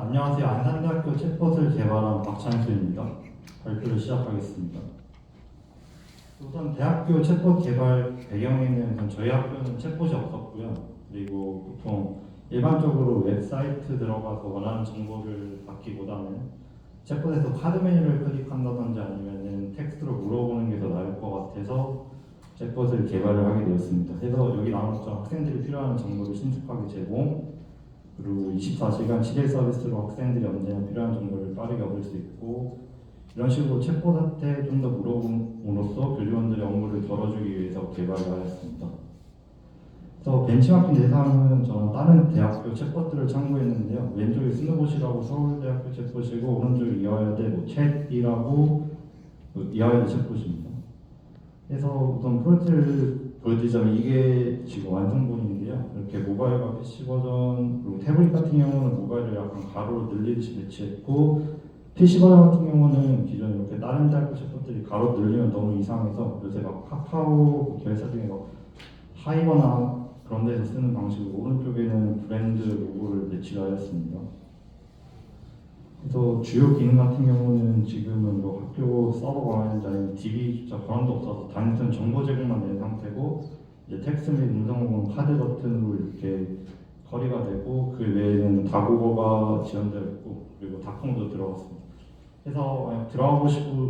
안녕하세요. 안산대학교 챗봇을 개발한 박찬수입니다. 발표를 시작하겠습니다. 우선 대학교 챗봇 개발 배경에는 저희 학교는 챗봇이 없었고요. 그리고 보통 일반적으로 웹사이트 들어가서 원하는 정보를 받기보다는 챗봇에서 카드 메뉴를 클릭한다든지 아니면은 텍스트로 물어보는 게 더 나을 것 같아서 챗봇을 개발을 하게 되었습니다. 그래서 여기 나온 것처럼 학생들이 필요한 정보를 신속하게 제공, 그리고 24시간 7일 서비스로 학생들이 언제나 필요한 정보를 빠르게 얻을 수 있고, 이런 식으로 챗봇한테 좀 더 물어봄으로써 교직원들의 업무를 덜어주기 위해서 개발을 하였습니다. 그래서 벤치마킹 대상은 저는 다른 대학교 챗봇들을 참고했는데요. 왼쪽에 스누봇이라고 서울대학교 챗봇이고, 오른쪽에 이화여대 챗이라고 이화여대 챗봇입니다. 그래서 우선 프로젝트를 보여드리자면 이게 지금 완성본인데요. 이렇게 모바일과 PC 버전, 그리고 태블릿 같은 경우는 모바일을 약간 가로로 늘리듯이 배치했고, PC 버전 같은 경우는 기존 이렇게 다른 대학교 챗봇들이 가로 늘리면 너무 이상해서 요새 막 카카오 결사 중에 막 하이버나 그런 데서 쓰는 방식으로 오른쪽에는 브랜드 로고를 배치하였습니다. 그래서 주요 기능 같은 경우는 지금은 뭐 학교 서버 권한인지 아니면 DB조차 권한도 없어서 단순 정보 제공만 된 상태고, 이제 텍스트 및 음성 녹음 카드 버튼으로 이렇게 처리가 되고, 그 외에는 다국어가 지원되어 있고, 그리고 다컴도 들어갔습니다. 그래서 들어가고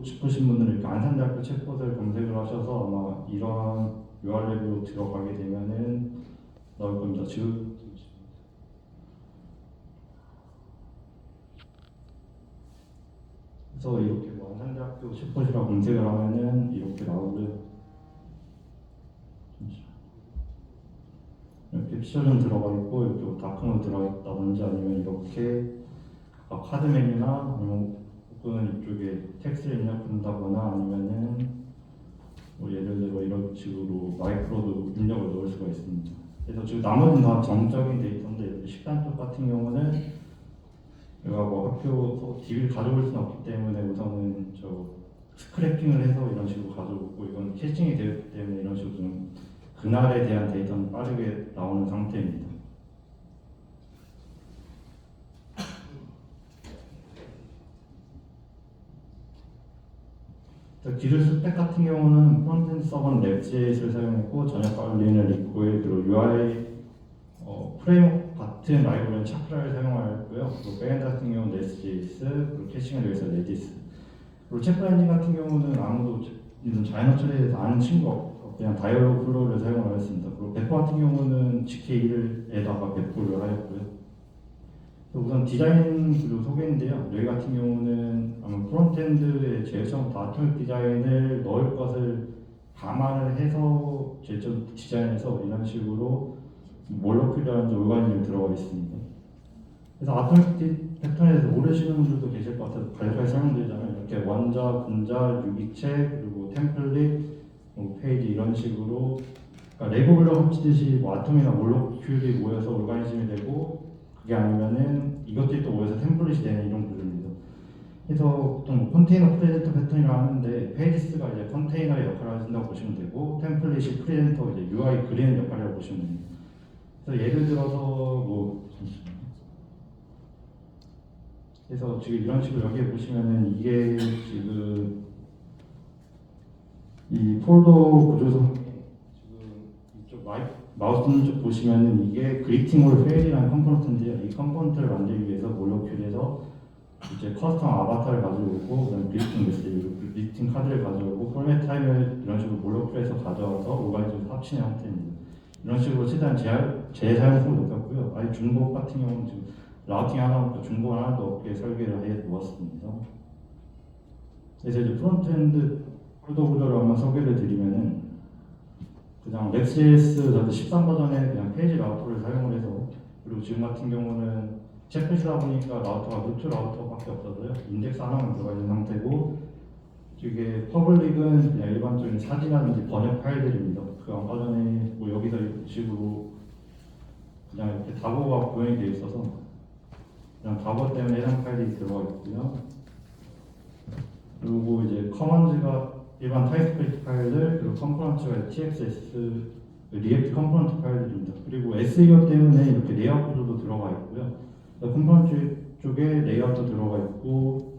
싶으신 분들은 이렇게 안산대학교 챗봇을 검색을 하셔서 아마 이러한 URL로 들어가게 되면은 나올 겁니다. 그래서 이렇게 뭐 안산대학교 챗봇이라고 검색을 하면은 이렇게 나오고요. 이렇게 피처전 들어가 있고, 이렇게 뭐 다크로 들어가 있다든지 아니면 이렇게 카드 메뉴나 아니면 혹은 이쪽에 텍스트를 입력한다거나 아니면은 뭐 예를 들어 이런 식으로 마이크로도 입력을 넣을 수가 있습니다. 그래서 지금 나머지는 다 정적인 데이터인데, 이렇게 식단 쪽 같은 경우는 제가 뭐 학교 DB를 가져올 수는 없기 때문에 우선은 저 스크래핑을 해서 이런 식으로 가져오고, 이건 캐싱이 되었기 때문에 이런 식으로 좀 그날에 대한 데이터는 빠르게 나오는 상태입니다. 기술 스펙 같은 경우는 프론트엔드 서버는 랩.js를 사용했고, 저녁 관리는 리코일, 그리고 UI 프레임워크 같은 라이브러리는 차크라를 사용하였고요. 그리고 백엔드 같은 경우는 Nest.js, 그리고 캐싱을 위해서 레디스. 그리고 체크 엔진 같은 경우는 아무도 이런 자연어 처리에 대해서 아는 친구가 없고 그냥 다이얼로그 플로우를 사용하였습니다. 그리고 배포 같은 경우는 GK1에다가 배포를 하였고요. 우선 디자인 구조 소개인데요. 여기 같은 경우는 아마 프론트엔드의 제일처음부터 아토믹 디자인을 넣을 것을 감안을 해서 제일 디자인해서 이런 식으로 몰로필이라는 오가니즘이 들어가 있습니다. 그래서 아토믹 패턴에서 모르시는 분들도 계실 것 같아서 간략하게 설명드리자면, 이렇게 원자, 분자, 유기체, 그리고 템플릿, 페이지 이런 식으로, 그러니까 레고 블록 합치듯이 뭐 아톰이나 몰로큘이 모여서 오르가니즘이 되고, 그게 아니면은 이것들이 또 모여서 템플릿이 되는 이런 구조입니다. 그래서 보통 뭐 컨테이너 프레젠터 패턴이라고 하는데, 페이지스가 이제 컨테이너의 역할을 하신다고 보시면 되고, 템플릿이 프레젠터 이제 UI 그리는 역할이라고 보시면 됩니다. 그래서 예를 들어서 그래서 지금 이런 식으로 여기에 보시면은 이게 지금 이 폴더 구조에서 지금 이쪽 마우스 있는 쪽 보시면은 이게 그리팅홀 페일이라는 컴포넌트인데요. 이 컴포넌트를 만들기 위해서 몰로큘에서 이제 커스텀 아바타를 가져오고, 그다음 그리팅 메시지, 그리팅 카드를 가져오고, 포맷 타입을 이런 식으로 몰로큘에서 가져와서 오가니즘 합치는 형태입니다. 이런 식으로 최대한 재사용성을 높였고요. 아예 중복 같은 경우는 지금 라우팅 하나부터 중복 하나도 없게 설계를 해 놓았습니다. 그래서 이제 프론트엔드 폴더 구조를 한번 소개를 드리면은, 그냥 넥스JS 13버전에 그냥 페이지 라우터를 사용을 해서, 그리고 지금 같은 경우는 챗봇이다 보니까 라우터가 루트 라우터밖에 없어서요. 인덱스 하나만 들어가 있는 상태고, 이게 퍼블릭은 그냥 일반적인 사진이라든지 번역 파일들입니다. 그 아까 전에 뭐 여기서 이런 식으로 그냥 이렇게 다고가 구현이 되어 있어서 그냥 다고 때문에 해당 파일이 들어가 있고요. 그리고 이제 커먼드가 일반 타입스크립트 파일들, 그리고 컴포넌트가 TXS 리액트 컴포넌트 파일들입니다. 그리고 SEO 때문에 이렇게 레이아웃 구조도 들어가 있고요. 컴포넌트 쪽에 레이아웃도 들어가 있고,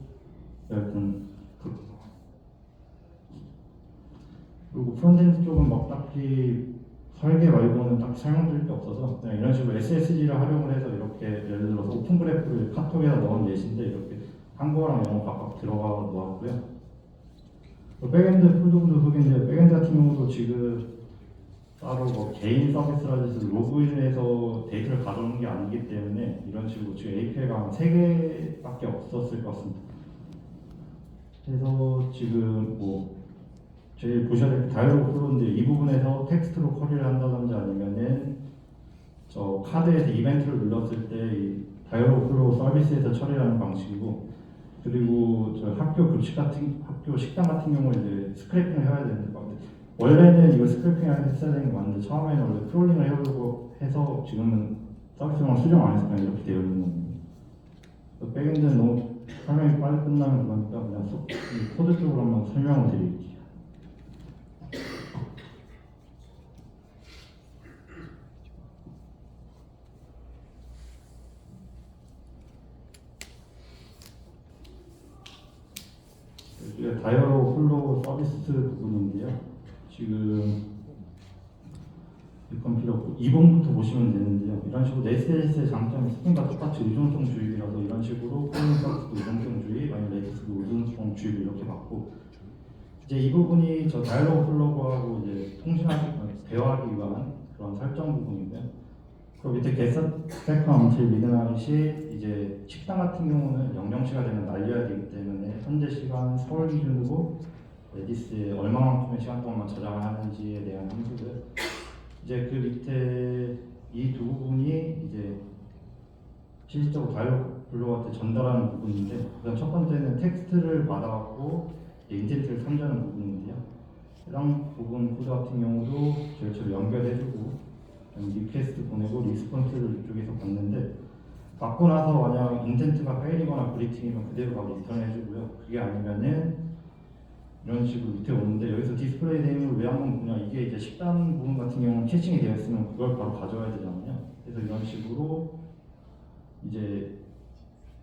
여튼 그리고 프론트엔드 쪽은 막 딱히 설계 말고는 딱 설명드릴 게 없어서 그냥 이런 식으로 SSG를 활용을 해서 이렇게 예를 들어서 오픈 그래프를 카톡에다 넣은 예시인데 이렇게 한국어랑 영어 각각 들어가 놓았고요. 백엔드 풀도구도 소개인데 백엔드 같은 경우도 지금 따로 뭐 개인 서비스라든지 로그인해서 데이터를 가져오는 게 아니기 때문에 이런 식으로 지금 API가 한 3개밖에 없었을 것 같습니다. 그래서 지금 뭐 제일 보셔야 될 다이얼로그 플로우인데 이 부분에서 텍스트로 커리를 한다든지 아니면은 저 카드에서 이벤트를 눌렀을 때 이 다이얼로그 플로우 서비스에서 처리하는 방식이고, 그리고 저 학교 식당 같은 경우에 이제 스크래핑을 해야 되는데 원래는 이거 스크래핑을 했어야 되는 게 맞는데 처음에는 원래 크롤링을 해보려고 해서 지금은 서비스만 수정 안 해서 그냥 이렇게 되어 있는 겁니다. 백엔드는 너무 설명이 빨리 끝나면 그러니까 그냥 코드 쪽으로 한번 설명을 드릴게요. 이게 다이얼로그 플로우 서비스 부분인데요. 지금 이건 필요 없고 2번부터 보시면 되는데요. 이런 식으로 네스트레스의 장점이 스프링과 똑같이 의존성 주입이라서 이런 식으로 폴링 서비스도 의존성 주입, 아니면 레이트스도 의존성 주입 이렇게 받고, 이제 이 부분이 저 다이얼로그 플로우하고 이제 대화하기 위한 그런 설정 부분이고요. 그리고 밑에 getStack until midnight이 이제 식당 같은 경우는 00시가 되면 날려야 되기 때문에 현재 시간 서울 기준으로 레디스에 얼마만큼의 시간 동안만 저장을 하는지에 대한 함수고요. 이제 그 밑에 이 두 부분이 이제 실질적으로 다이얼로그 플로우한테 전달하는 부분인데, 우선 첫 번째는 텍스트를 받아갖고 인텐트를 탐지하는 부분인데요. 해당 부분 코드 같은 경우도 저희처럼 연결해주고 리퀘스트 보내고 리스폰스를 이쪽에서 받는데, 받고 나서 만약 인텐트가 페일이거나 브리팅이면 그대로 바로 리턴해주고요. 그게 아니면은 이런 식으로 밑에 오는데, 여기서 디스플레이 네임을 왜 한번 보냐, 이게 이제 식단 부분 같은 경우는 캐칭이 되어 있으면 그걸 바로 가져와야 되잖아요. 그래서 이런 식으로 이제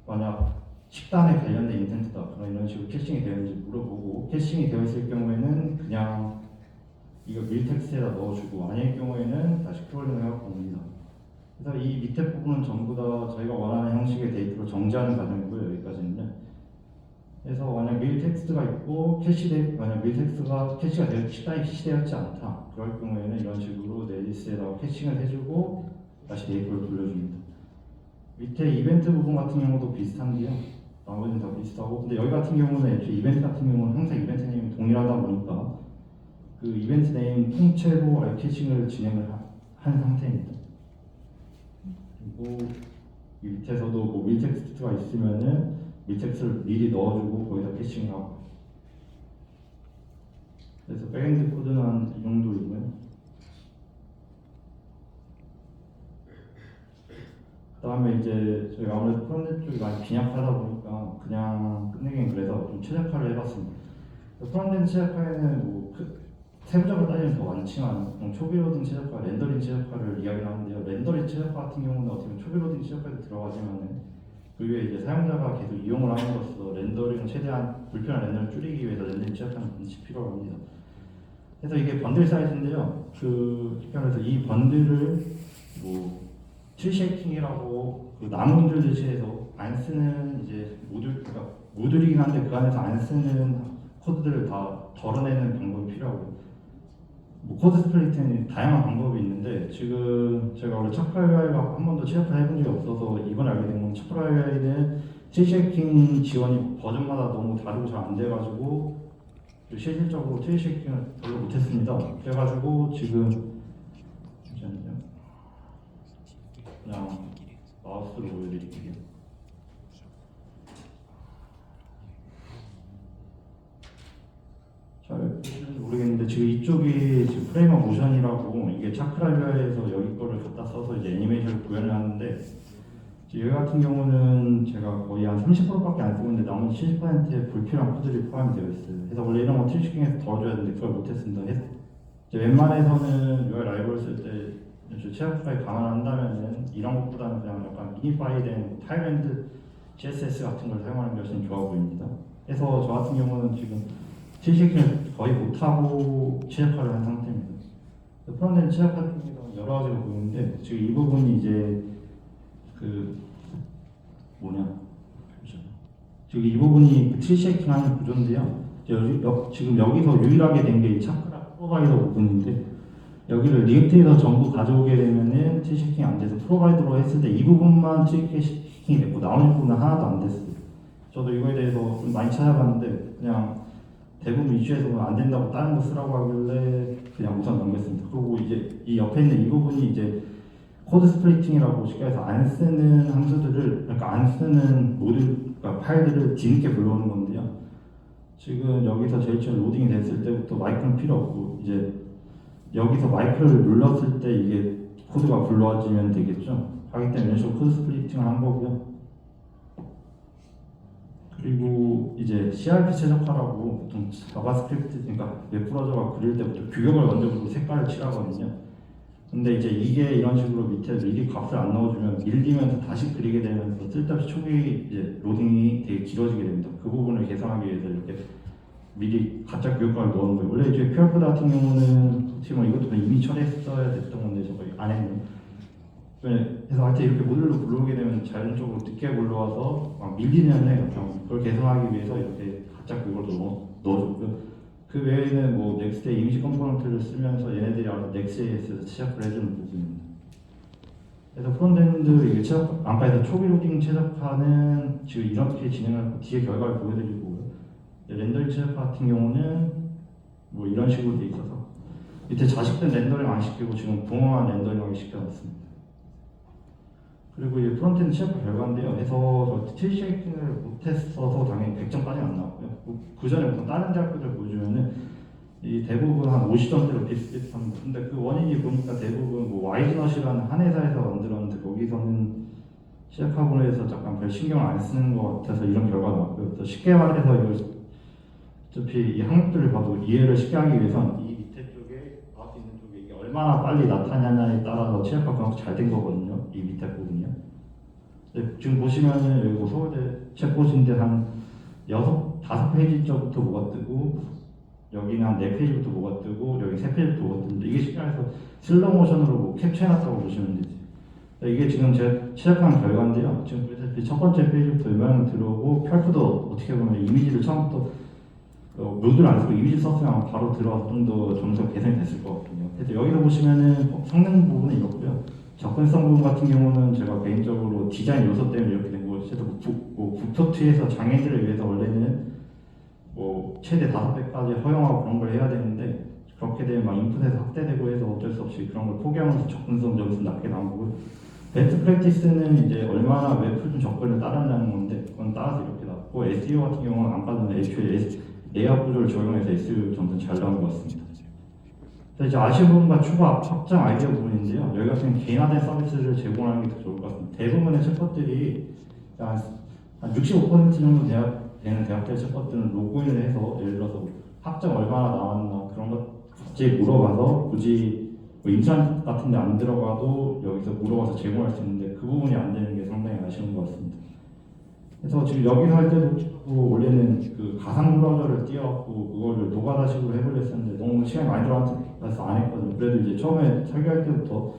만약 식단에 관련된 인텐트다 그럼 이런 식으로 캐칭이 되어 있는지 물어보고, 캐칭이 되어 있을 경우에는 그냥 이거 밀텍스트에다 넣어주고, 아닐 경우에는 다시 크롤링을 해갖고 옵니다. 그래서 이 밑에 부분은 전부 다 저희가 원하는 형식의 데이터로 정지하는 과정이고요. 여기까지는요. 그래서 만약 밀텍스트가 있고 만약 밀텍스트가 식단이 캐시되었지 않다 그럴 경우에는 이런 식으로 레디스에다가 캐칭을 해주고 다시 데이터를 돌려줍니다. 밑에 이벤트 부분 같은 경우도 비슷한데요. 나머지는 다 비슷하고, 근데 여기 같은 경우는 애초에 이벤트 같은 경우는 항상 이벤트 네임이 동일하다 보니까 그 이벤트 네임 통째로 캐칭을 진행을 한 상태입니다. 그리고 이 밑에서도 뭐 밀텍스트가 있으면은 밀텍스트를 미리 넣어주고 거기다 캐칭을 하고, 그래서 백엔드 코드는 한 이 정도이고요. 그 다음에 이제 저희가 아무래도 프론트 쪽이 많이 빈약하다 보니까 그냥 끝내기는 그래서 좀 최적화를 해봤습니다. 프론트엔드 최적화에는 뭐 세부적으로 따지면 더 많지만 초기로딩 최적화, 렌더링 최적화를 이야기하는데요. 렌더링 최적화 같은 경우는 어떻게 보면 초기로딩 최적화에 들어가지만은 그 위에 이제 사용자가 계속 이용을 함으로써 렌더링을 최대한 불편한 렌더링을 줄이기 위해서 렌더링 최적화는 반드시 필요합니다. 그래서 이게 번들 사이즈인데요. 그래서 이 번들을 뭐 트리쉐이킹이라고 그 나무들 대신해서 안 쓰는 이제 모듈이긴 한데 그 안에서 안 쓰는 코드들을 다 덜어내는 방법이 필요하고요. 뭐 코드 스플릿에는 다양한 방법이 있는데, 지금 제가 원래 차크라이가 한 번도 최적화 해본 적이 없어서 이번에 알게 된 건, 차크라이는 트리쉐이킹 지원이 버전마다 너무 다르고 잘 안 돼가지고 실질적으로 트리쉐이킹을 별로 못했습니다. 그래가지고 지금 잠시만요. 그냥 마우스로 보여드릴게요. 잘 보시는지 모르겠는데 지금 이쪽이 지금 프레임어 모션이라고, 이게 차크라이어에서 여기 거를 갖다 써서 이제 애니메이션을 구현을 하는데, 여기 같은 경우는 제가 거의 한 30%밖에 안 쓰고 있는데 나머지 70%의 불필요한 코드들이 포함이 되어 있어요. 그래서 원래 이런 거 트리쉐이킹에서 덜어줘야 되는데 그걸 못했습니다. 이제 웬만해서는 UI 라이브러리 쓸 때 최적화에 감안한다면은 이런 것보다는 그냥 약간 미니파이된 타일랜드 CSS 같은 걸 사용하는 게 훨씬 좋아 보입니다. 그래서 저 같은 경우는 지금 TCK를 거의 못하고 최적화를 한 상태입니다. 프론트엔드 최적화 쪽에서 여러 가지가 보이는데 지금 이 부분이 이제 그 지금 이 부분이 그 트리쉐이킹하는 구조인데요. 지금 여기서 유일하게 된 게 이 차크라 프로바이더 부분인데 여기를 리액트에서 전부 가져오게 되면은 트리쉐이킹이 안 돼서 프로바이더로 했을 때 이 부분만 트리쉐이킹이 됐고 나머지 부분은 하나도 안 됐어요. 저도 이거에 대해서 좀 많이 찾아봤는데 그냥 대부분 이슈에서 안 된다고 다른 거 쓰라고 하길래 그냥 우선 넘겼습니다. 그리고 이제 이 옆에 있는 이 부분이 이제 코드 스플리팅이라고 쉽게 해서 안 쓰는 함수들을 그러니까 안 쓰는 그러니까 파일들을 뒤늦게 불러오는 건데요. 지금 여기서 제일 처음 로딩이 됐을 때부터 마이크는 필요 없고 이제 여기서 마이크를 눌렀을 때 이게 코드가 불러와지면 되겠죠. 하기 때문에 이런 식으로 코드 스플리팅을 한 거고요. 그리고 이제 CRP 최적화라고 보통 자바스크립트 그러니까 웹브라우저가 그릴 때부터 규격을 먼저 그리고 색깔을 칠하거든요. 근데 이제 이게 이런 식으로 밑에 미리 값을 안 넣어주면 밀리면서 다시 그리게 되면서 쓸데없이 초기 이제 로딩이 되게 길어지게 됩니다. 그 부분을 개선하기 위해서 이렇게 미리 가짜 규격값을 넣은 거예요. 원래 이제 QR코드 같은 경우는 어떻게 보면 이것도 이미 처리했어야 됐던 건데 저거 안 했네요. 그래서 하여튼 이렇게 모듈로 불러오게 되면 자연적으로 늦게 불러와서 막 밀리는 해요. 그걸 개선하기 위해서 이렇게 가짜 규격을 넣어줬고요. 그 외에는 뭐 넥스트의 이미지 컴포넌트를 쓰면서 얘네들이 알아서 넥스트에서 시작을 해주는 부분입니다. 그래서 프론트엔드 이게 아까 해서 초기 로딩 최적화는 지금 이렇게 진행하고 뒤에 결과를 보여드리고요. 렌더링 최적화 같은 경우는 뭐 이런 식으로 돼 있어서 밑에 자식된 렌더링 안 시키고 지금 붕어만 렌더링하게 시켜놨습니다. 그리고 이제 프론트엔드 최적화 결과인데요. 그래서 저 트리쉐이킹을 못했어서 당연히 100점까지는 안 나왔고요. 그 전에 무슨 다른 대학교들 보여주면은 이 대부분 한 50점대로 비슷비슷합니다. 근데 그 원인이 보니까 대부분 뭐 와이즈넛이라는 한 회사에서 만들었는데 거기서는 시작하고 해서 약간 별 신경을 안 쓰는 것 같아서 이런 결과가 나왔고요. 그래서 쉽게 말해서 이거 어차피 이 항목들을 봐도 이해를 쉽게 하기 위해선 이 밑에 쪽에 나올 수 있는 쪽에 이게 얼마나 빨리 나타나냐에 따라서 취약화 그만큼 잘 된 거거든요. 이 밑에 부분이요. 지금 보시면은 여기 뭐 서울대 챗봇인데 한 5페이지부터 뭐가 뜨고 여기는 한 4페이지부터 뭐가 뜨고 여기 3페이지부터 뭐가 뜨는데 이게 쉽게 말해서 슬로우 모션으로 뭐 캡처해놨다고 보시면 되지. 이게 지금 제가 시작한 결과인데요. 지금 보시다시피 첫 번째 페이지부터 음향 들어오고 펼프도 어떻게 보면 이미지를 처음부터 모듈 안 쓰고 이미지 썼으면 바로 들어와서 좀 더 점수가 개선이 됐을 것 같거든요. 그래서 여기서 보시면은 성능 부분은 이렇고요. 접근성 부분 같은 경우는 제가 개인적으로 디자인 요소 때문에 이렇게 된 거고, 그래서 북토트에서 장애인들을 위해서 원래는 뭐 최대 5배까지 허용하고 그런 걸 해야 되는데 그렇게 되면 막 인풋에서 확대되고 해서 어쩔 수 없이 그런 걸 포기하면서 접근성 점수 낮게 나오고 베스트 프랙티스는 이제 얼마나 웹 접근을 따르는 건데 그건 따라서 이렇게 나왔고 SEO 같은 경우는 아까 전에 애초에 레이아웃 구조를 적용해서 SEO 점수는 잘 나온 것 같습니다. 이제 아쉬운 부분과 추가 확장 아이디어 부분인데요. 여기 같은 개인화된 서비스를 제공하는 게 더 좋을 것 같습니다. 대부분의 챗봇들이 한 65% 정도 되는 대학들 챗봇들은 로그인을 해서 예를 들어서 학점 얼마나 나왔나 그런 것 갑자기 물어봐서 굳이 뭐 인터넷 같은 데 안 들어가도 여기서 물어봐서 제공할 수 있는데 그 부분이 안 되는 게 상당히 아쉬운 것 같습니다. 그래서 지금 여기서 할 때도 원래는 그 가상 브라우저를 띄워갖고 그거를 노가다식으로 해보려 했었는데 너무 시간이 많이 들어가서 안 했거든요. 그래도 이제 처음에 설계할 때부터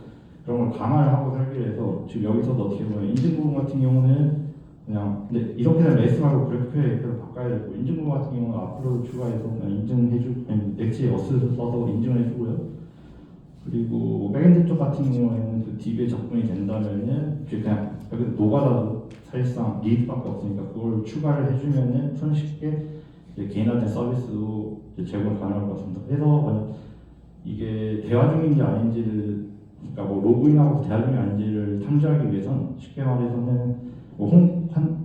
그런 걸 감안을 하고 설계를 해서 지금 여기서도 어떻게 보면 인증 부분 같은 경우는 그냥 근데 이렇게 되면 레스 말고 그래프를 바꿔야 되고 인증 부분 같은 경우는 앞으로 추가해서 그냥 인증해주고 넥스트에 어스를 써서 인증을 해주고요. 그리고 백엔드 쪽 같은 경우에는 그 DB에 접근이 된다면은 그냥 여기 노가다도 사실상 리드밖에 없으니까 그걸 추가를 해주면은 손쉽게 개인화된 서비스도 제공 가능할 것 같습니다. 그래서 이게 대화 중인지 아닌지를 그러니까 뭐 로그인하고 대화 중이 아닌지를 탐지하기 위해선 쉽게 말해서는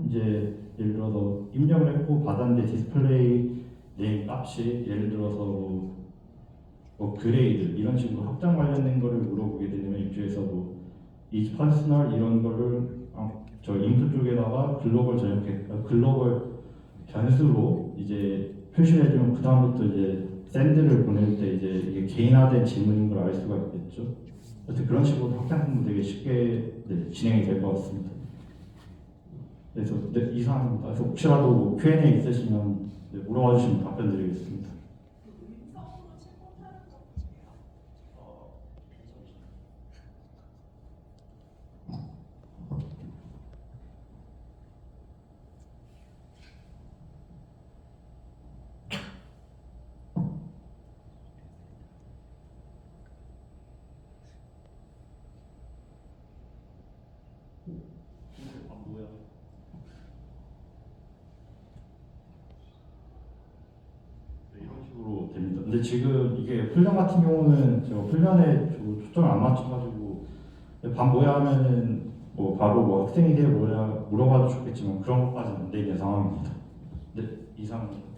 이제 예를 들어서 입력을 했고 받았는데 디스플레이 네임 값이 예를 들어서 뭐 그레이드 이런 식으로 확장 관련된 거를 물어보게 되면 입주에서 뭐 이 퍼스널 이런 거를 저 인풋 쪽에다가 글로벌 변수로 이제 표시를 해주면 그 다음부터 이제 샌드를 보낼 때 이제 이게 개인화된 질문인 걸 알 수가 있겠죠. 그래서 그런 식으로 확장 부분 되게 쉽게 진행이 될 것 같습니다. 그래서 네, 이상입니다. 그래서 혹시라도 뭐 Q&A 있으시면 네, 물어봐 주시면 답변 드리겠습니다. 네, 이런 식으로 됩니다. 근데 지금 이게 훈련 같은 경우는 제가 훈련에 초점을 안 맞춰가지고 반 뭐야 하면은 뭐 바로 뭐 학생이 돼 뭐야 물어봐도 좋겠지만 그런 것까지는 안 되는 상황입니다. 네, 이상입니다.